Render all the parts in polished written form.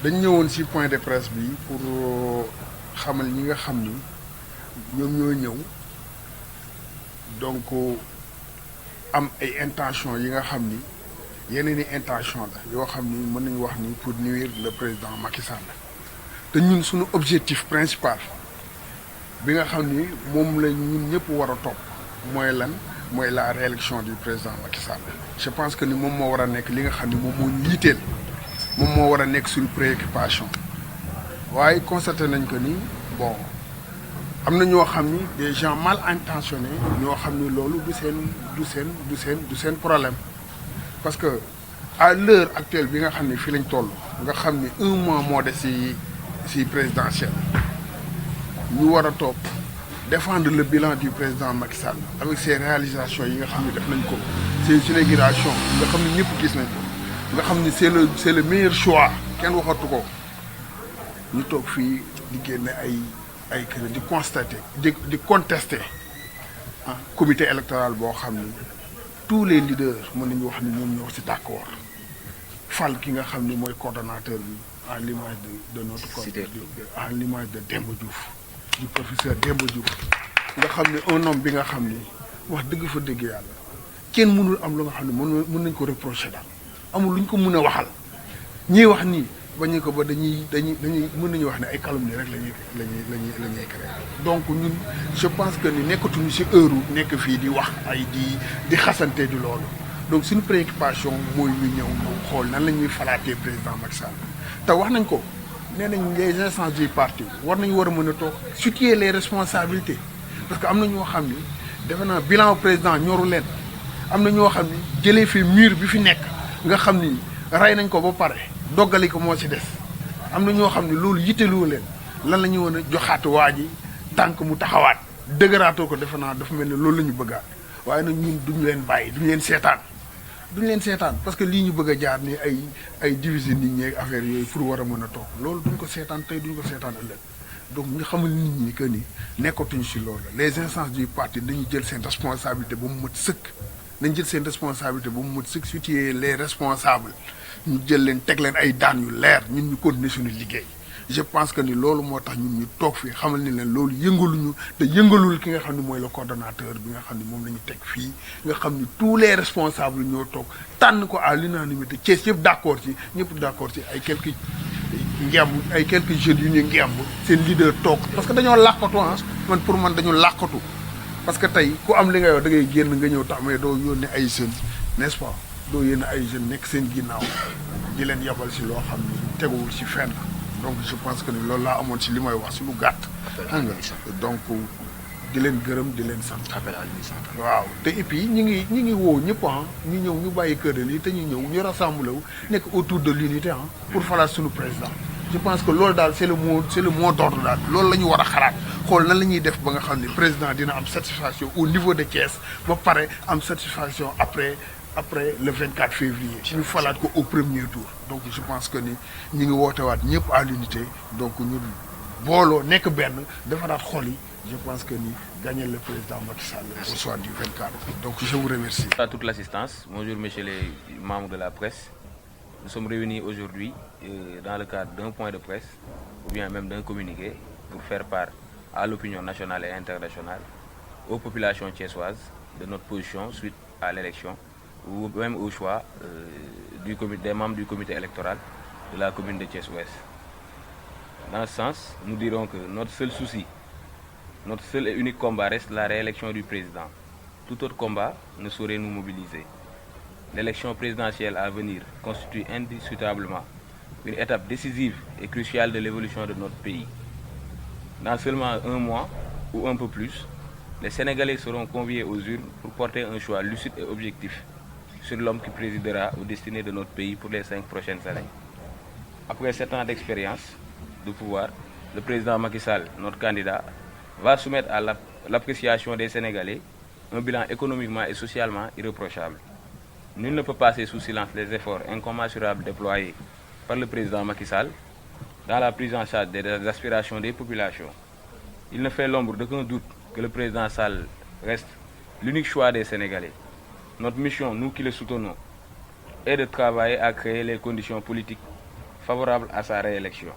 dañ ñëwoon ci point de presse bi pour xamal ñi nga xam ni ñoom ñoo ñëw donc am ay intention yi nga xam ni yeneen i intention la yoo xam ni mën nañu wax ni pour nuire le président Macky Sall te ñun suñu objectif principal bi nga xam ni moom la ñun ñëpp war a topp mooy lan mooy la réélection du président Macky Sall je pense que ni moom moo war a nekk li nga xam ni moom moo ñu yitteel moom moo war a nekk suñu préoccupation waaye constaté nañ ko ni bon am na ñoo xam ni des gens mal intentionnés ñoo xam ni loolu du seen problème parce que à l'heure actuelle bi nga xam ni fii lañ toll nga xam ni un mois moo des ci présidentielle ñu war a topp défendre le bilan du président Macky Sall avec ses réalisations yi nga xam ni def nañ ko ses inaugurations nga xam ni ñëpp gis nañ ko nga xam ni c'est le meilleur choix kenn waxatu ko ñu toog fii di génne ay kër di constater di contester ah comité électoral boo xam ni tous les leaders mën nañu wax ni ñoom ñoo ci d'accord fal ki nga xam ni mooy coordonnateur bi à l'image de notre à l'image de Demba Diouf du professeur Demba Diouf nga xam ni un homme bi nga xam ni wax dëgg fa dëgg yàlla kenn mënul am lu nga xam ne mën nañ ko reprocher daal amul lu ñu ko mën a waxal ñiy wax nii bañu ko ba dañuy mën nañu wax ne ay calomnie rek la ñuy créer donc ñun je pense que ni nekkatuñu ci heure nekk fii di wax ay di xasante di loolu donc suñu préoccupation mooy ñu ñëw xool nan la ñuy falaatee président Macky Sall te wax nañ ko nee nañ les instances du parti war nañu war a mën a toog situer les responsabilités parce que am na ñoo xam ni defe naa bilan président ñoru leen am na ñoo xam ni jëlee fi mur bi fi nekk nga xam ni rey nañ ko ba pare doggali ko moo ci des am na ñoo xam ne loolu yitteluwu leen lan la ñu woon a joxaat waa ji tànk mu taxawaat dëgëraatoo ko defe naa dafa mel ne loolu la ñu bëggaat waaye nag ñun duñu leen bàyyi duñu leen seetaan parce que lii ñu bëgg a jaar ni ay diviser nit ñi ak affaire yooyu pour war a mën a toog loolu duñ ko seetaan tey duñ ko seetaan ëllëg donc ñu xamal nit ñi que ni nekkatuñu ci loolu les instances du parti dañuy jël seen responsabilité ba mu mat sëkk nañ jël seen responsabilité ba mu mat sëkk situer les responsables ñu jël leen teg leen ay daan yu leer ñun ñu continuer suñu liggéey je pense que ni loolu moo tax ñun ñu toog fii xamal ni leen loolu yëngaluñu te yëngalul ki nga xam ne mooy le coordonnateur bi nga xam ne moom la ñu teg fii nga xam ni tous les responsables ñoo toog tànn ko à l'unanimité Thiès yëpp d'accord ci ñëpp d'accord ci ay quelques jeunes yu ñu ngemb seen leader toog parce que dañoo làqatu pour man dañu làqatu parce que tey ku am li nga yow da ngay génn nga ñëw tax mais doo yónnee ay jeunes n'est-ce pas doo yónnee ay jeunes nekk seen ginnaaw di leen yabal si loo xam ni teguwul si fenn donc je pense que ni loolu laa amoon si li may wax si lu gàtt. xam nga donc di leen gërëm di leen sant. waaw te et puis ñi ngi woo ñëpp ñu ñëw ñu bàyyi kër yi te ñu ñëw ñu rassemblé wu nekk autour de l'unité pour falaat suñu président. je pense que loolu daal c'est le mot d'ordre daal loolu la ñu war a xalaat xool nan la ñuy def ba nga xam ne président dina am satisfaction au niveau de Thiès ba pare am satisfaction après le 24 février ñu falaat ko au premier tour donc je pense que ni ñi ngi wootewaat ñëpp à l'unité donc ñu booloo nekk benn defaraat xol yi je pense que ni gagner le président Macky Sall au soir du 24 donc je vous remercie. À toute l'assistance, bonjour messieurs les membres de la presse. Nous sommes réunis aujourd'hui dans le cadre d'un point de presse ou bien même d'un communiqué pour faire part à l'opinion nationale et internationale, aux populations thiessoises de notre position suite à l'élection ou même au choix des membres du comité électoral de la commune de Thiès-Ouest. Dans ce sens, nous dirons que notre seul souci, notre seul et unique combat reste la réélection du président. Tout autre combat ne saurait nous mobiliser. L'élection présidentielle à venir constitue indiscutablement une étape décisive et cruciale de l'évolution de notre pays. Dans seulement un mois ou un peu plus, les Sénégalais seront conviés aux urnes pour porter un choix lucide et objectif sur l'homme qui présidera aux destinées de notre pays pour les 5 prochaines années. Après 7 ans d'expérience de pouvoir, le président Macky Sall, notre candidat, va soumettre à l'appréciation des Sénégalais un bilan économiquement et socialement irréprochable. Nul ne peut passer sous silence les efforts incommensurables déployés par le président Macky Sall dans la prise en charge des aspirations des populations. Il ne fait l'ombre d'aucun doute que le président Sall reste l'unique choix des Sénégalais. Notre mission, nous qui le soutenons, est de travailler à créer les conditions politiques favorable à sa réélection.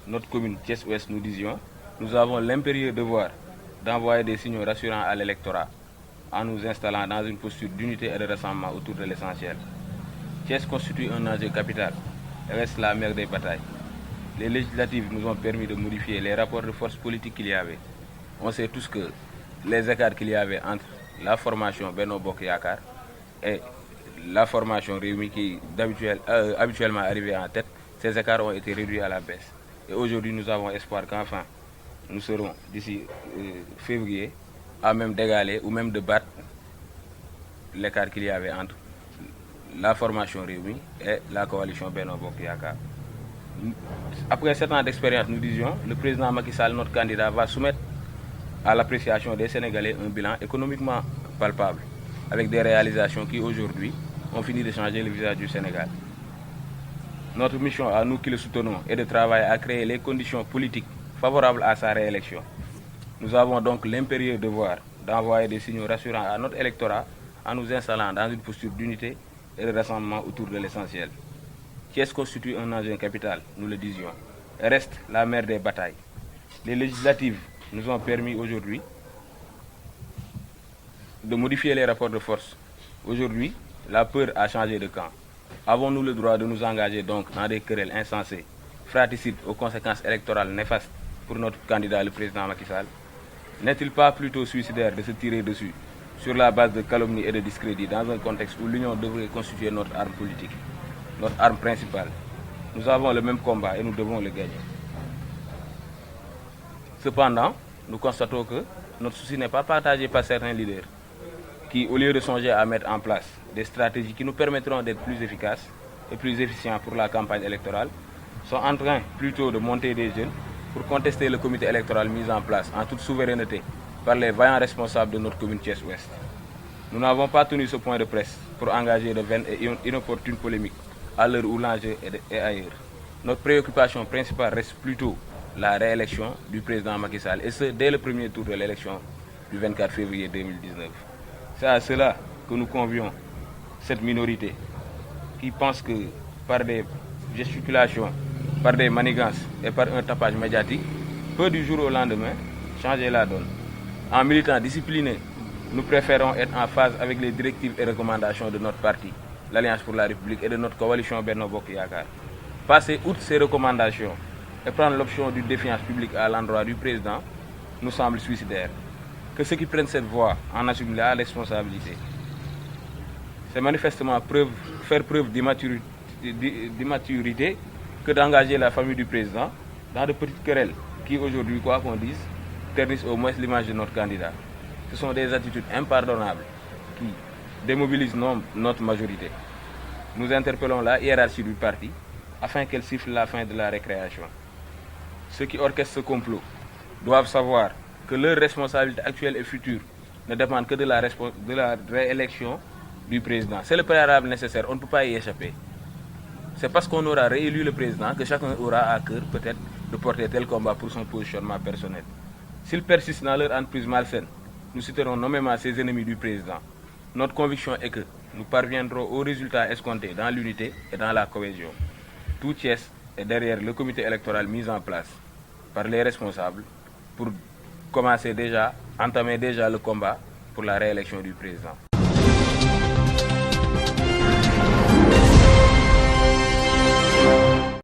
Notre commune Thiès-Ouest, nous disions, nous avons l'impérieux devoir d'envoyer des signaux rassurants à l'électorat en nous installant dans une posture d'unité et de rassemblement autour de l'essentiel. Thiès constitue un enjeu capital et reste la mère des batailles. Les législatives nous ont permis de modifier les rapports de force politiques qu'il y avait. On sait tous que les écarts qu'il y avait entre la formation Benno Bokk Yakaar et la formation Rewmi qui habituellement arrivait en tête, ces écarts ont été réduits à la baisse. Et aujourd'hui, nous avons espoir qu'enfin, nous serons d'ici février à même d'égaler ou même de battre l'écart qu'il y avait entre la formation Rewmi et la coalition Benno Bokk Yakaar. Après 7 ans d'expérience, nous disions, le président Macky Sall, notre candidat, va soumettre à l'appréciation des Sénégalais un bilan économiquement palpable, avec des réalisations qui aujourd'hui ont fini de changer le visage du Sénégal. Notre mission à nous qui le soutenons est de travailler à créer les conditions politiques favorables à sa réélection. Nous avons donc l'impérieux devoir d'envoyer des signaux rassurants à notre électorat en nous installant dans une posture d'unité et de rassemblement autour de l'essentiel. Thiès constitue un enjeu capital, nous le disions, et reste la mère des batailles. Les législatives nous ont permis aujourd'hui de modifier les rapports de force. Aujourd'hui, la peur a changé de camp. Avons-nous le droit de nous engager donc dans des querelles insensées, fratricides aux conséquences électorales néfastes pour notre candidat, le président Macky Sall? N'est-il pas plutôt suicidaire de se tirer dessus sur la base de calomnie et de discrédit dans un contexte où l'union devrait constituer notre arme politique, notre arme principale? Nous avons le même combat et nous devons le gagner. Cependant, nous constatons que notre souci n'est pas partagé par certains leaders qui, au lieu de songer à mettre en place des stratégies qui nous permettront d'être plus efficaces et plus efficients pour la campagne électorale, sont en train plutôt de monter des jeunes pour contester le comité électoral mis en place en toute souveraineté par les vaillants responsables de notre commune Thiès-Ouest. Nous n'avons pas tenu ce point de presse pour engager de vaines et inopportunes polémiques à l'heure où l'enjeu est ailleurs. Notre préoccupation principale reste plutôt la réélection du président Macky Sall, et ce, dès le premier tour de l'élection du 24 février 2019. C'est à cela que nous convions cette minorité qui pense que par des gesticulations, par des manigances et par un tapage médiatique, peut du jour au lendemain changer la donne. En militant disciplinés, nous préférons être en phase avec les directives et recommandations de notre parti, l'Alliance pour la République, et de notre coalition Benno Bokk Yakaar. Passer outre ces recommandations et prendre l'option d'une défiance publique à l'endroit du président nous semble suicidaire. Que ceux qui prennent cette voie en assument la responsabilité. C'est manifestement faire preuve d'immaturité que d'engager la famille du président dans de petites querelles qui aujourd'hui, quoi qu'on dise, ternissent au moins l'image de notre candidat. Ce sont des attitudes impardonnables qui démobilisent notre majorité. Nous interpellons la hiérarchie du parti afin qu'elle siffle la fin de la récréation. Ceux qui orchestrent ce complot doivent savoir que leur responsabilité actuelle et future ne dépendent que de la réélection du président. C'est le préalable nécessaire, on ne peut pas y échapper. C'est parce qu'on aura réélu le président que chacun aura à cœur peut-être de porter tel combat pour son positionnement personnel. S'ils persistent dans leur entreprise malsaine, nous citerons nommément ces ennemis du président. Notre conviction est que nous parviendrons aux résultats escomptés dans l'unité et dans la cohésion. Tout Thiès est derrière le comité électoral mis en place par les responsables pour entamer déjà le combat pour la réélection du président.